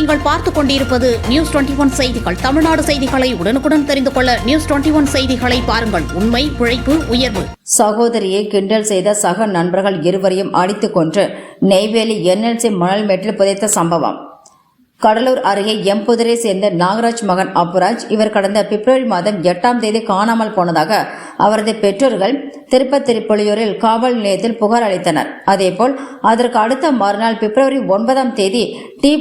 நீங்கள் பார்த்துக் கொண்டிருப்பது நியூஸ் 21 செய்திகள். தமிழ்நாடு செய்திகளை உடனுக்குடன் தெரிந்து கொள்ள நியூஸ் 21 செய்திகளை பாருங்கள். உண்மை, உழைப்பு, உயர்வு. சகோதரியை கிண்டல் செய்த சக நண்பர்கள் இருவரையும் அடித்துக் கொன்று நெய்வேலி NLC மணல் மேட்டில் புதைத்த சம்பவம். கடலூர் அருகே எம்புதரை சேர்ந்த நாகராஜ் மகன் அப்புராஜ். இவர் கடந்த பிப்ரவரி மாதம் 8ஆம் தேதி காணாமல் போனதாக அவரது பெற்றோர்கள் திருப்பத்திருப்புலியூரில் காவல் நிலையத்தில் புகார் அளித்தனர். அதேபோல் அதற்கு அடுத்த மறுநாள் பிப்ரவரி 9ஆம் தேதி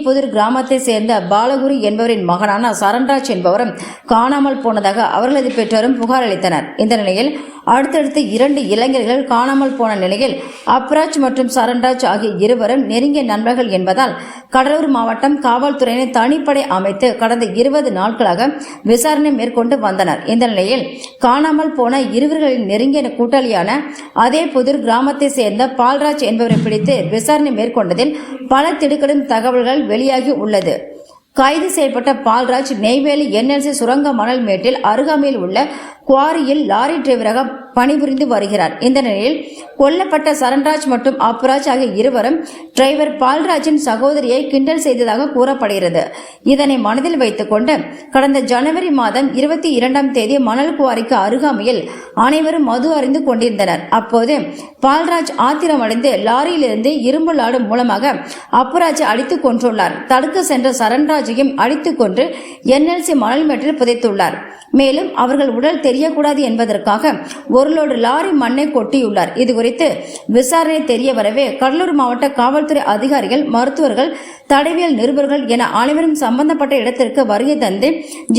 புதூர் கிராமத்தை சேர்ந்த பாலகுரு என்பவரின் மகனான சரண்ராஜ் என்பவரும் காணாமல் போனதாக அவர்களது பெற்றோரும் புகார் அளித்தனர். இந்த நிலையில் அடுத்தடுத்து 2 இளைஞர்கள் காணாமல் போன நிலையில் அப்புராஜ் மற்றும் சரண்ராஜ் ஆகிய இருவரும் நெருங்கிய நண்பர்கள் என்பதால் கடலூர் மாவட்டம் காவல்துறையினர் தனிப்படை அமைத்து கடந்த 20 நாட்களாக விசாரணை மேற்கொண்டு வந்தனர். இந்த நிலையில் காணாமல் போன இருவர்களின் நெருங்கிய கூட்டாளியான அதே புதூர் கிராமத்தை சேர்ந்த பால்ராஜ் என்பவரை பிடித்து விசாரணை மேற்கொண்டதில் பல திடுக்கிடும் தகவல்கள் வெளியாகி உள்ளது. கைது செய்யப்பட்ட பால்ராஜ் நெய்வேலி NLC சுரங்க மணல் மேட்டில் அருகாமையில் உள்ள குவாரியில் லாரி டிரைவராக பணிபுரிந்து வருகிறார். இந்த நிலையில் கொல்லப்பட்ட சரண்ராஜ் மற்றும் அப்புராஜ் ஆகிய இருவரும் டிரைவர் பால்ராஜின் சகோதரியை கிண்டல் செய்ததாக கூறப்படுகிறது. இதனை மனதில் வைத்துக் கொண்டு கடந்த ஜனவரி மாதம் 22ஆம் தேதி மணல் குவாரிக்கு அருகாமையில் அனைவரும் மது அறிந்து கொண்டிருந்தனர். அப்போது பால்ராஜ் ஆத்திரமடைந்து லாரியிலிருந்து இரும்பு லாடு மூலமாக அப்புராஜை அடித்துக் கொன்றுள்ளார். தடுக்க சென்ற சரண்ராஜையும் அடித்துக் கொன்று NLC மணல் மேட்டில் புதைத்துள்ளார். மேலும் அவர்கள் உடல் தெரியக்கூடாது என்பதற்காக ஒரு லோடு லாரி மண்ணை கொட்டியுள்ளார். இதுகுறித்து விசாரணை தெரிய வரவே கடலூர் மாவட்ட காவல்துறை அதிகாரிகள், மருத்துவர்கள், தடவியல் நிருபர்கள் என அனைவரும் சம்பந்தப்பட்ட இடத்திற்கு வருகை தந்து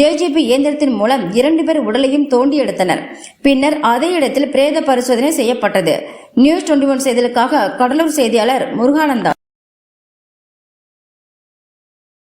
JCB இயந்திரத்தின் மூலம் 2 பேர் உடலையும் தோண்டி எடுத்தனர். பின்னர் அதே இடத்தில் பிரேத பரிசோதனை செய்யப்பட்டது. நியூஸ் 21 செய்திகளுக்காக கடலூர் செய்தியாளர் முருகானந்தா.